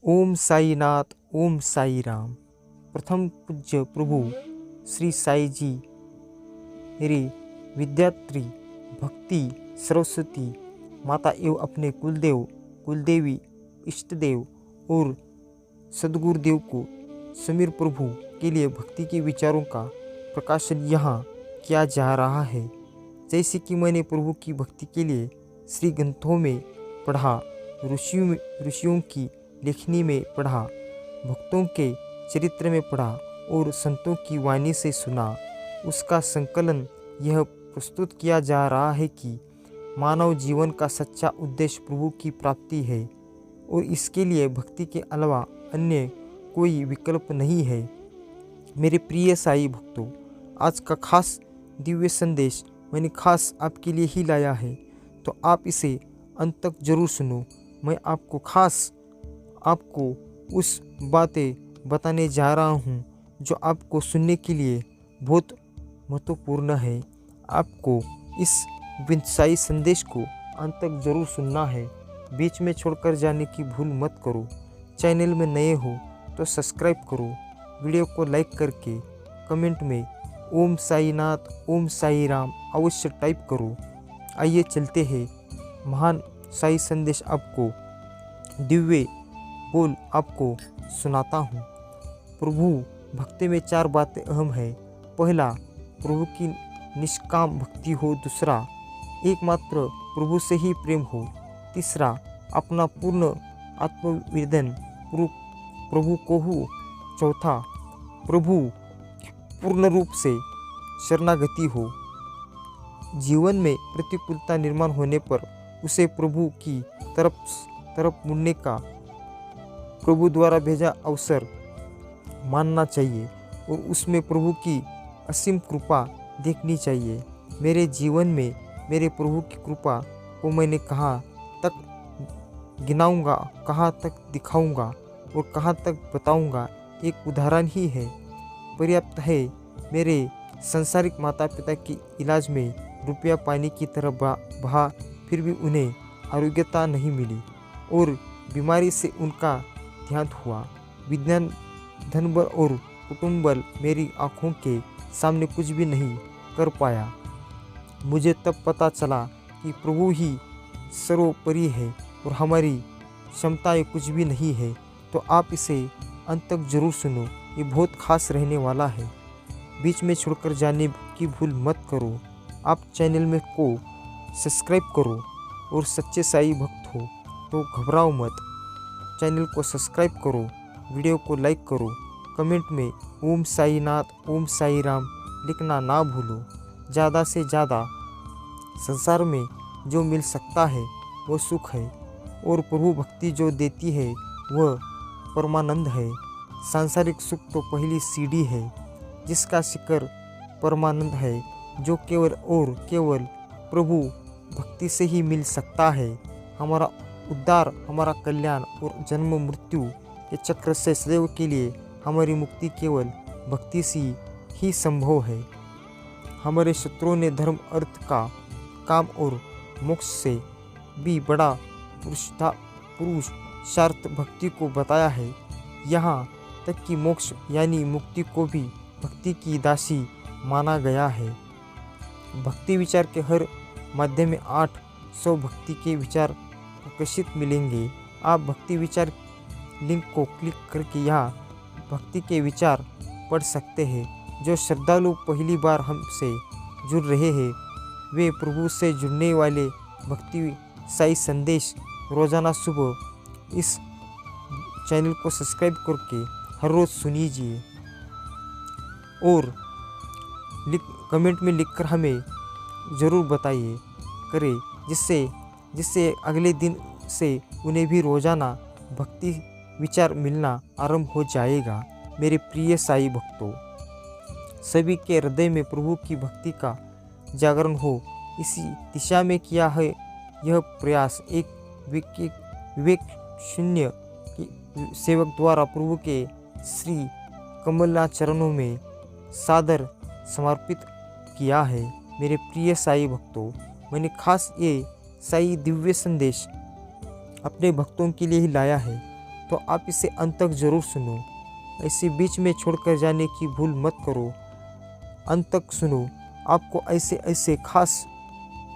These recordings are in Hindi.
ओम साईनाथ, ओम साई राम। प्रथम पूज्य प्रभु श्री साई जी मेरी विद्यात्री भक्ति सरस्वती माता एवं अपने कुलदेव कुलदेवी इष्टदेव और सदगुरुदेव को समीर प्रभु के लिए भक्ति के विचारों का प्रकाशन यहाँ किया जा रहा है। जैसे कि मैंने प्रभु की भक्ति के लिए श्री ग्रंथों में पढ़ा, ऋषियों की लेखनी में पढ़ा, भक्तों के चरित्र में पढ़ा और संतों की वाणी से सुना, उसका संकलन यह प्रस्तुत किया जा रहा है कि मानव जीवन का सच्चा उद्देश्य प्रभु की प्राप्ति है और इसके लिए भक्ति के अलावा अन्य कोई विकल्प नहीं है। मेरे प्रिय साई भक्तों, आज का खास दिव्य संदेश मैंने खास आपके लिए ही लाया है, तो आप इसे अंत तक जरूर सुनो। मैं आपको उस बातें बताने जा रहा हूँ जो आपको सुनने के लिए बहुत महत्वपूर्ण है। आपको इस साई संदेश को अंत तक जरूर सुनना है, बीच में छोड़कर जाने की भूल मत करो। चैनल में नए हो तो सब्सक्राइब करो, वीडियो को लाइक करके कमेंट में ओम साईनाथ, ओम साई राम अवश्य टाइप करो। आइए चलते हैं, महान साई संदेश आपको दिव्य बोल आपको सुनाता हूँ। प्रभु भक्ति में 4 बातें अहम है। पहला, प्रभु की निष्काम भक्ति हो। दूसरा, एकमात्र प्रभु से ही प्रेम हो। तीसरा, अपना पूर्ण आत्मवेदन प्रभु को हो। चौथा, प्रभु पूर्ण रूप से शरणागति हो। जीवन में प्रतिकूलता निर्माण होने पर उसे प्रभु की तरफ मुड़ने का प्रभु द्वारा भेजा अवसर मानना चाहिए और उसमें प्रभु की असीम कृपा देखनी चाहिए। मेरे जीवन में मेरे प्रभु की कृपा को मैंने कहाँ तक गिनाऊंगा, कहाँ तक दिखाऊंगा और कहाँ तक बताऊंगा, एक उदाहरण ही है, पर्याप्त है। मेरे संसारिक माता पिता की इलाज में रुपया पानी की तरह बहा, फिर भी उन्हें आरोग्यता नहीं मिली और बीमारी से उनका देहांत हुआ। विज्ञान, धन बल और कुटुंब बल मेरी आँखों के सामने कुछ भी नहीं कर पाया। मुझे तब पता चला कि प्रभु ही सर्वोपरि है और हमारी क्षमताएं कुछ भी नहीं है। तो आप इसे अंत तक जरूर सुनो, ये बहुत खास रहने वाला है। बीच में छोड़कर जाने की भूल मत करो। आप चैनल में को सब्सक्राइब करो और सच्चे साई भक्त हो तो घबराओ मत। चैनल को सब्सक्राइब करो, वीडियो को लाइक करो, कमेंट में ओम साईनाथ, ओम साई राम लिखना ना भूलो। ज़्यादा से ज़्यादा संसार में जो मिल सकता है वो सुख है और प्रभु भक्ति जो देती है वह परमानंद है। सांसारिक सुख तो पहली सीढ़ी है जिसका शिखर परमानंद है, जो केवल और केवल प्रभु भक्ति से ही मिल सकता है। हमारा उद्धार, हमारा कल्याण और जन्म मृत्यु के चक्र से सदैव के लिए हमारी मुक्ति केवल भक्ति से ही संभव है। हमारे शत्रुओं ने धर्म, अर्थ का काम और मोक्ष से भी बड़ा पुरुषार्थ भक्ति को बताया है। यहाँ तक कि मोक्ष यानी मुक्ति को भी भक्ति की दासी माना गया है। भक्ति विचार के हर माध्यम में 800 भक्ति के विचार प्रकाशित मिलेंगे। आप भक्ति विचार लिंक को क्लिक करके यहाँ भक्ति के विचार पढ़ सकते हैं। जो श्रद्धालु पहली बार हमसे जुड़ रहे हैं वे प्रभु से जुड़ने वाले भक्ति साई संदेश रोजाना सुबह इस चैनल को सब्सक्राइब करके हर रोज़ सुनीजिए और कमेंट में लिखकर हमें ज़रूर बताइए करें, जिससे अगले दिन से उन्हें भी रोज़ाना भक्ति विचार मिलना आरंभ हो जाएगा। मेरे प्रिय साई भक्तों, सभी के हृदय में प्रभु की भक्ति का जागरण हो, इसी दिशा में किया है यह प्रयास एक विवेक शून्य सेवक द्वारा प्रभु के श्री कमला चरणों में सादर समर्पित किया है। मेरे प्रिय साई भक्तों, मैंने खास ये साई दिव्य संदेश अपने भक्तों के लिए ही लाया है, तो आप इसे अंत तक ज़रूर सुनो। ऐसे बीच में छोड़कर जाने की भूल मत करो। अंत तक सुनो, आपको ऐसे ऐसे खास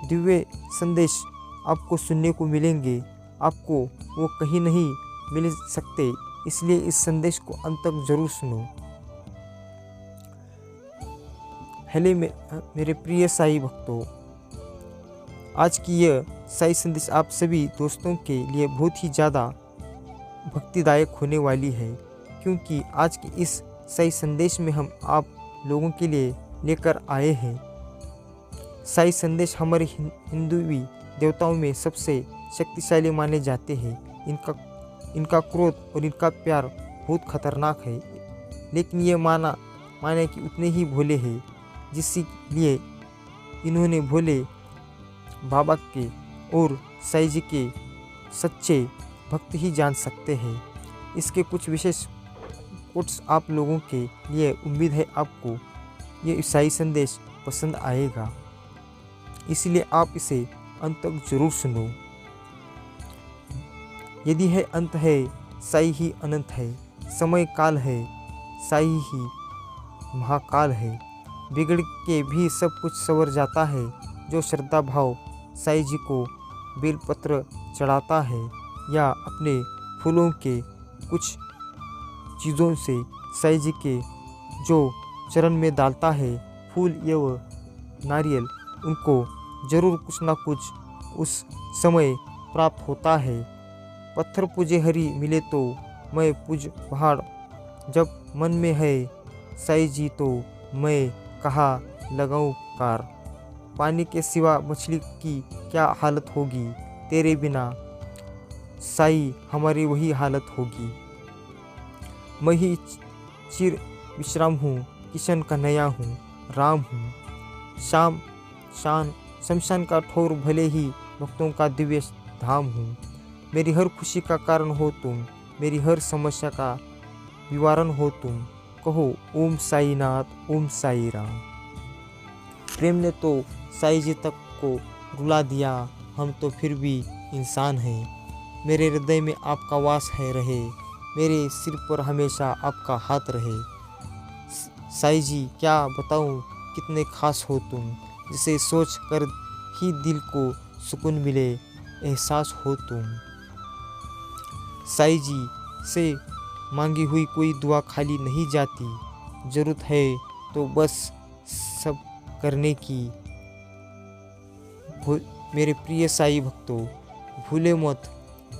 दिव्य संदेश आपको सुनने को मिलेंगे, आपको वो कहीं नहीं मिल सकते। इसलिए इस संदेश को अंत तक ज़रूर सुनो। हेलो मेरे प्रिय साई भक्तों, आज की यह साई संदेश आप सभी दोस्तों के लिए बहुत ही ज़्यादा भक्तिदायक होने वाली है, क्योंकि आज के इस साई संदेश में हम आप लोगों के लिए लेकर आए हैं। साई संदेश हमारे हिंदुवी देवताओं में सबसे शक्तिशाली माने जाते हैं। इनका क्रोध और इनका प्यार बहुत खतरनाक है, लेकिन ये माने कि उतने ही भोले हैं, जिसलिए इन्होंने भोले बाबा के और साई जी के सच्चे भक्त ही जान सकते हैं। इसके कुछ विशेष कोट्स आप लोगों के लिए उम्मीद है आपको ये साई संदेश पसंद आएगा, इसलिए आप इसे अंत तक जरूर सुनो। यदि है अंत है, साई ही अनंत है। समय काल है, साई ही महाकाल है। बिगड़ के भी सब कुछ संवर जाता है। जो श्रद्धा भाव साई जी को बेलपत्र चढ़ाता है या अपने फूलों के कुछ चीज़ों से साई जी के जो चरण में डालता है, फूल एवं नारियल, उनको जरूर कुछ ना कुछ उस समय प्राप्त होता है। पत्थर पूजे हरि मिले तो मैं पूज पहाड़। जब मन में है साई जी तो मैं कहाँ लगाऊं कार। पानी के सिवा मछली की क्या हालत होगी, तेरे बिना साई हमारी वही हालत होगी। मैं ही चिर विश्राम हूँ, किशन कन्हैया हूँ, राम हूँ। शमशान का ठोर भले ही भक्तों का दिव्य धाम हूँ। मेरी हर खुशी का कारण हो तुम, मेरी हर समस्या का निवारण हो तुम। कहो ओम साई नाथ, ओम साई राम। प्रेम ने तो साई जी तक को रुला दिया, हम तो फिर भी इंसान हैं। मेरे हृदय में आपका वास है रहे, मेरे सिर पर हमेशा आपका हाथ रहे। साई जी क्या बताऊं कितने खास हो तुम, जिसे सोच कर ही दिल को सुकून मिले, एहसास हो तुम। साई जी से मांगी हुई कोई दुआ खाली नहीं जाती। ज़रूरत है तो बस सब करने की। मेरे प्रिय साई भक्तों, भूले मत,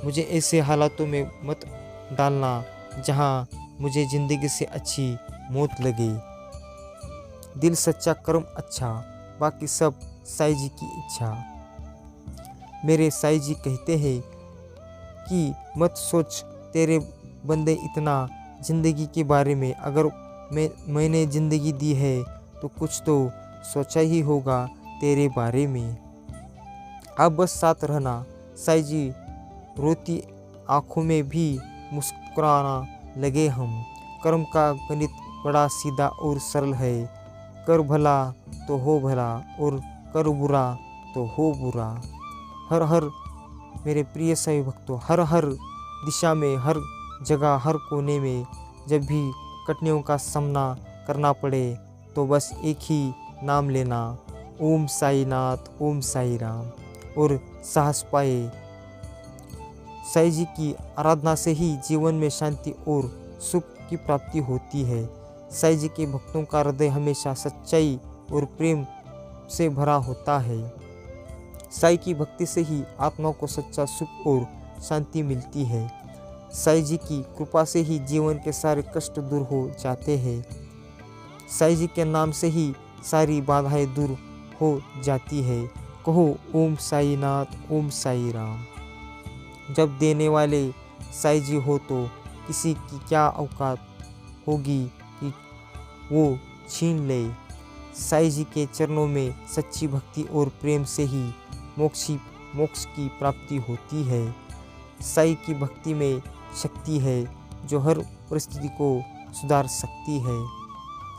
मुझे ऐसे हालातों में मत डालना जहां मुझे ज़िंदगी से अच्छी मौत लगे। दिल सच्चा, कर्म अच्छा, बाकी सब साई जी की इच्छा। मेरे साई जी कहते हैं कि मत सोच तेरे बंदे इतना ज़िंदगी के बारे में। अगर मैंने ज़िंदगी दी है तो कुछ तो सोचा ही होगा तेरे बारे में। अब बस साथ रहना। साई जी रोती आँखों में भी मुस्कुराना लगे हम। कर्म का गणित बड़ा सीधा और सरल है। कर भला तो हो भला और कर बुरा तो हो बुरा। हर हर मेरे प्रिय साई भक्तों, हर हर दिशा में, हर जगह, हर कोने में जब भी कठिनाइयों का सामना करना पड़े तो बस एक ही नाम लेना, ओम साई नाथ, ओम साई राम, और साहस पाए। साई जी की आराधना से ही जीवन में शांति और सुख की प्राप्ति होती है। साई जी के भक्तों का हृदय हमेशा सच्चाई और प्रेम से भरा होता है। साई की भक्ति से ही आत्मा को सच्चा सुख और शांति मिलती है। साई जी की कृपा से ही जीवन के सारे कष्ट दूर हो जाते हैं। साई जी के नाम से ही सारी बाधाएं दूर हो जाती है। कहो ओम साई नाथ, ओम साई राम। जब देने वाले साई जी हो तो किसी की क्या औकात होगी कि वो छीन ले। साई जी के चरणों में सच्ची भक्ति और प्रेम से ही मोक्ष की प्राप्ति होती है। साई की भक्ति में शक्ति है जो हर परिस्थिति को सुधार सकती है।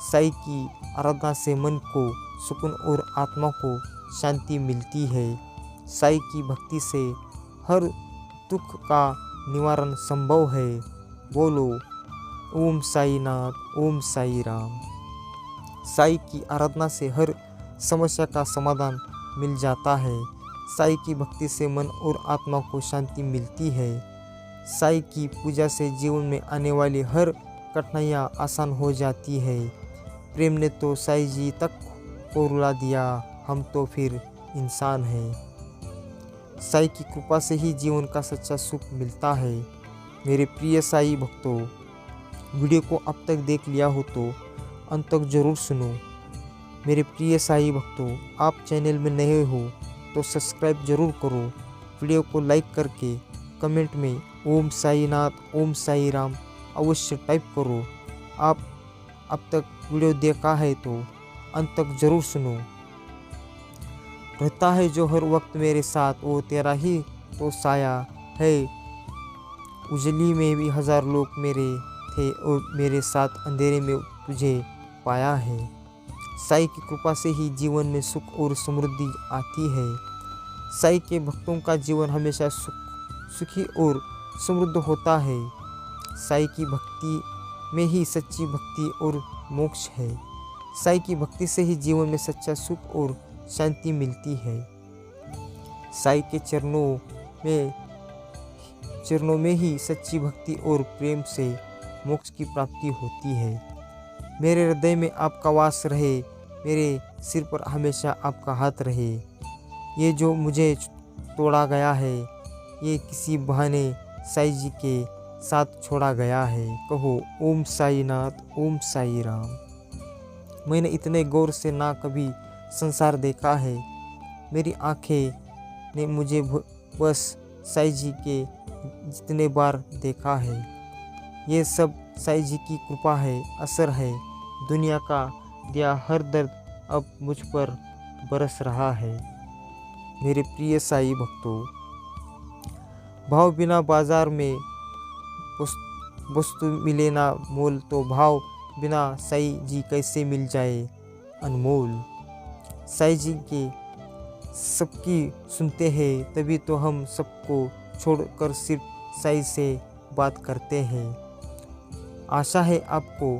साई की आराधना से मन को सुकून और आत्मा को शांति मिलती है। साई की भक्ति से हर दुख का निवारण संभव है। बोलो ओम साई नाथ, ओम साई राम। साई की आराधना से हर समस्या का समाधान मिल जाता है। साई की भक्ति से मन और आत्मा को शांति मिलती है। साई की पूजा से जीवन में आने वाली हर कठिनाइयाँ आसान हो जाती है। प्रेम ने तो साई जी तक को रुला दिया, हम तो फिर इंसान हैं। साई की कृपा से ही जीवन का सच्चा सुख मिलता है। मेरे प्रिय साई भक्तों, वीडियो को अब तक देख लिया हो तो अंत तक जरूर सुनो। मेरे प्रिय साई भक्तों, आप चैनल में नए हो तो सब्सक्राइब जरूर करो। वीडियो को लाइक करके कमेंट में ओम साई नाथ, ओम साई राम अवश्य टाइप करो। आप अब तक वीडियो देखा है तो अंत तक जरूर सुनो। रहता है जो हर वक्त मेरे साथ, वो तेरा ही तो साया है। उजली में भी हजार लोग मेरे थे और मेरे साथ अंधेरे में तुझे पाया है। साई की कृपा से ही जीवन में सुख और समृद्धि आती है। साई के भक्तों का जीवन हमेशा सुखी और समृद्ध होता है। साई की भक्ति में ही सच्ची भक्ति और मोक्ष है। साई की भक्ति से ही जीवन में सच्चा सुख और शांति मिलती है। साई के चरणों में ही सच्ची भक्ति और प्रेम से मोक्ष की प्राप्ति होती है। मेरे हृदय में आपका वास रहे, मेरे सिर पर हमेशा आपका हाथ रहे। ये जो मुझे तोड़ा गया है, ये किसी बहाने साई जी के साथ छोड़ा गया है। कहो ओम साई नाथ, ओम साई राम। मैंने इतने गौर से ना कभी संसार देखा है। मेरी आंखें ने मुझे बस साई जी के जितने बार देखा है। ये सब साई जी की कृपा है, असर है। दुनिया का दिया हर दर्द अब मुझ पर बरस रहा है। मेरे प्रिय साई भक्तों, भाव बिना बाजार में वस्तु मिले ना मोल, तो भाव बिना साई जी कैसे मिल जाए अनमोल। साई जी के सबकी सुनते हैं, तभी तो हम सबको छोड़कर सिर्फ साई से बात करते हैं। आशा है आपको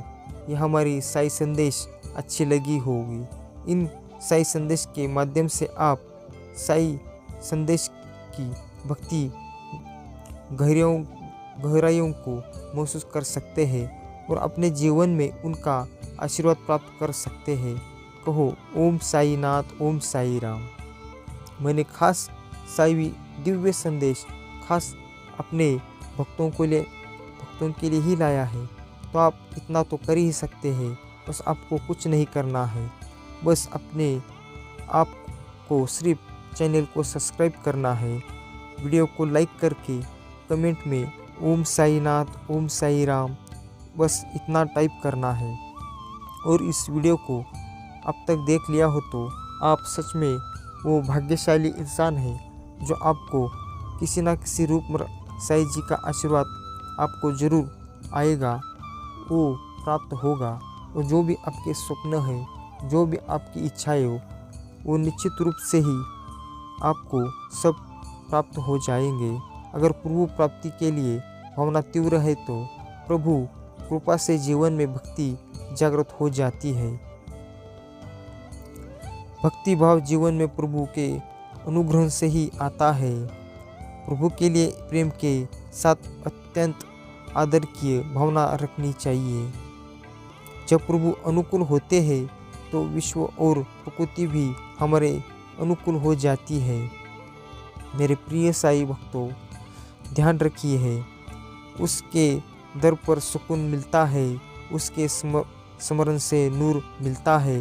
ये हमारी साई संदेश अच्छी लगी होगी। इन साई संदेश के माध्यम से आप साई संदेश की भक्ति गहराइयों को महसूस कर सकते हैं और अपने जीवन में उनका आशीर्वाद प्राप्त कर सकते हैं। कहो ओम साई नाथ, ओम साई राम। मैंने खास साई दिव्य संदेश खास अपने भक्तों के लिए ही लाया है, तो आप इतना तो कर ही सकते हैं। बस आपको कुछ नहीं करना है, बस अपने आप को सिर्फ चैनल को सब्सक्राइब करना है। वीडियो को लाइक करके कमेंट में ओम साई नाथ, ओम साई राम बस इतना टाइप करना है। और इस वीडियो को अब तक देख लिया हो तो आप सच में वो भाग्यशाली इंसान हैं जो आपको किसी न किसी रूप में साई जी का आशीर्वाद आपको ज़रूर आएगा, वो प्राप्त होगा। और जो भी आपके स्वप्न है, जो भी आपकी इच्छाएं हो, वो निश्चित रूप से ही आपको सब प्राप्त हो जाएंगे। अगर प्रभु प्राप्ति के लिए भावना तीव्र है तो प्रभु कृपा से जीवन में भक्ति जागृत हो जाती है। भक्ति भाव जीवन में प्रभु के अनुग्रह से ही आता है। प्रभु के लिए प्रेम के साथ अत्यंत आदर की भावना रखनी चाहिए। जब प्रभु अनुकूल होते हैं तो विश्व और प्रकृति भी हमारे अनुकूल हो जाती है। मेरे प्रिय साई भक्तों, ध्यान रखिए है, उसके दर पर सुकून मिलता है, उसके स्मरण से नूर मिलता है।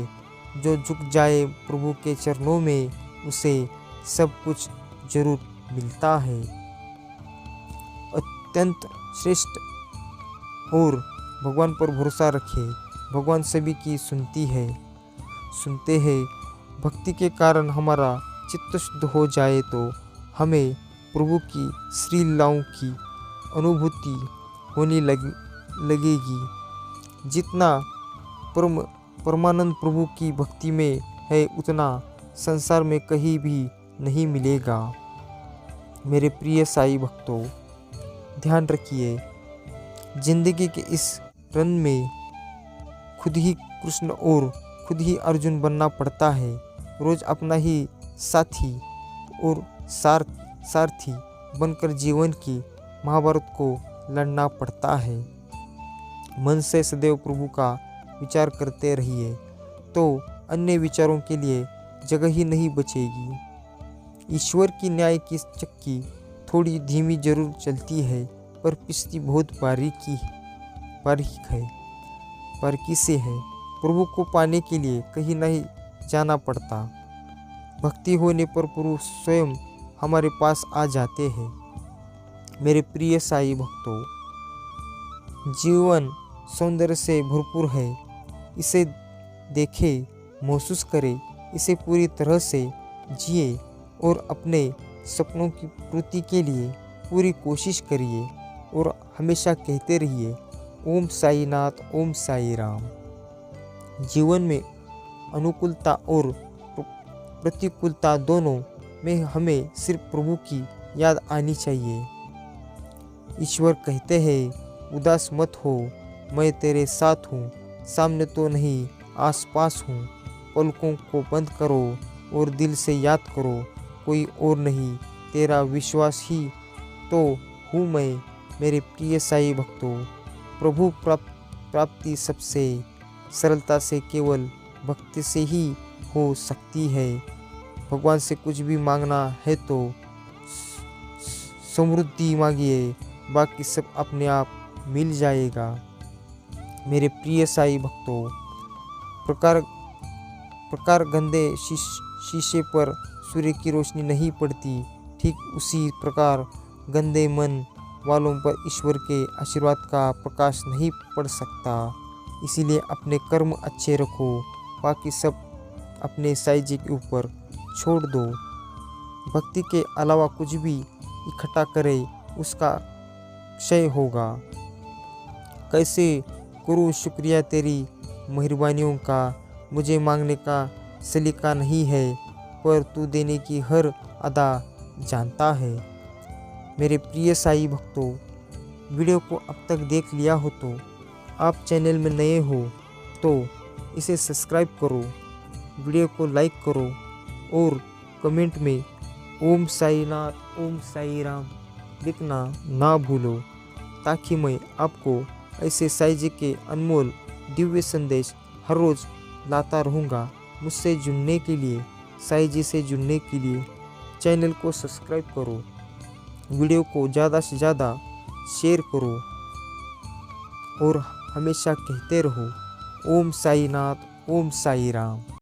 जो झुक जाए प्रभु के चरणों में, उसे सब कुछ जरूर मिलता है। अत्यंत श्रेष्ठ और भगवान पर भरोसा रखें। भगवान सभी की सुनते हैं। भक्ति के कारण हमारा चित्त शुद्ध हो जाए तो हमें प्रभु की श्री लीलाओं की अनुभूति होने लगेगी। जितना परमानंद प्रभु की भक्ति में है, उतना संसार में कहीं भी नहीं मिलेगा। मेरे प्रिय साई भक्तों, ध्यान रखिए, जिंदगी के इस रन में खुद ही कृष्ण और खुद ही अर्जुन बनना पड़ता है। रोज अपना ही साथी और सारथी बनकर जीवन की महाभारत को लड़ना पड़ता है। मन से सदैव प्रभु का विचार करते रहिए, तो अन्य विचारों के लिए जगह ही नहीं बचेगी। ईश्वर की न्याय की चक्की थोड़ी धीमी जरूर चलती है, पर पिसती बहुत बारीकी से है। प्रभु को पाने के लिए कहीं नहीं जाना पड़ता। भक्ति होने पर प्रभु स्वयं हमारे पास आ जाते हैं। मेरे प्रिय साईं भक्तों, जीवन सौंदर्य से भरपूर है। इसे देखें, महसूस करें, इसे पूरी तरह से जिए और अपने सपनों की पूर्ति के लिए पूरी कोशिश करिए और हमेशा कहते रहिए, ओम साईनाथ, ओम साई राम। जीवन में अनुकूलता और प्रतिकूलता दोनों में हमें सिर्फ प्रभु की याद आनी चाहिए। ईश्वर कहते हैं, उदास मत हो, मैं तेरे साथ हूँ, सामने तो नहीं आसपास हूँ। पलकों को बंद करो और दिल से याद करो, कोई और नहीं, तेरा विश्वास ही तो हूँ मैं। मेरे प्रिय साई भक्तों, प्रभु प्राप्ति सबसे सरलता से केवल भक्ति से ही हो सकती है। भगवान से कुछ भी मांगना है तो समृद्धि मांगिए, बाकी सब अपने आप मिल जाएगा। मेरे प्रिय साई भक्तों, प्रकार गंदे शीशे पर सूर्य की रोशनी नहीं पड़ती, ठीक उसी प्रकार गंदे मन वालों पर ईश्वर के आशीर्वाद का प्रकाश नहीं पड़ सकता। इसीलिए अपने कर्म अच्छे रखो, बाकी सब अपने साईं जी के ऊपर छोड़ दो। भक्ति के अलावा कुछ भी इकट्ठा करे, उसका क्षय होगा। कैसे करूँ शुक्रिया तेरी मेहरबानियों का, मुझे मांगने का सलीका नहीं है, पर तू देने की हर अदा जानता है। मेरे प्रिय साई भक्तों, वीडियो को अब तक देख लिया हो तो आप चैनल में नए हो तो इसे सब्सक्राइब करो, वीडियो को लाइक करो और कमेंट में ओम साईनाथ, ओम साई राम लिखना ना भूलो, ताकि मैं आपको ऐसे साईं जी के अनमोल दिव्य संदेश हर रोज़ लाता रहूँगा। मुझसे जुड़ने के लिए, साईं जी से जुड़ने के लिए चैनल को सब्सक्राइब करो, वीडियो को ज़्यादा से ज़्यादा शेयर करो और हमेशा कहते रहो, ओम साईनाथ, ओम साई राम।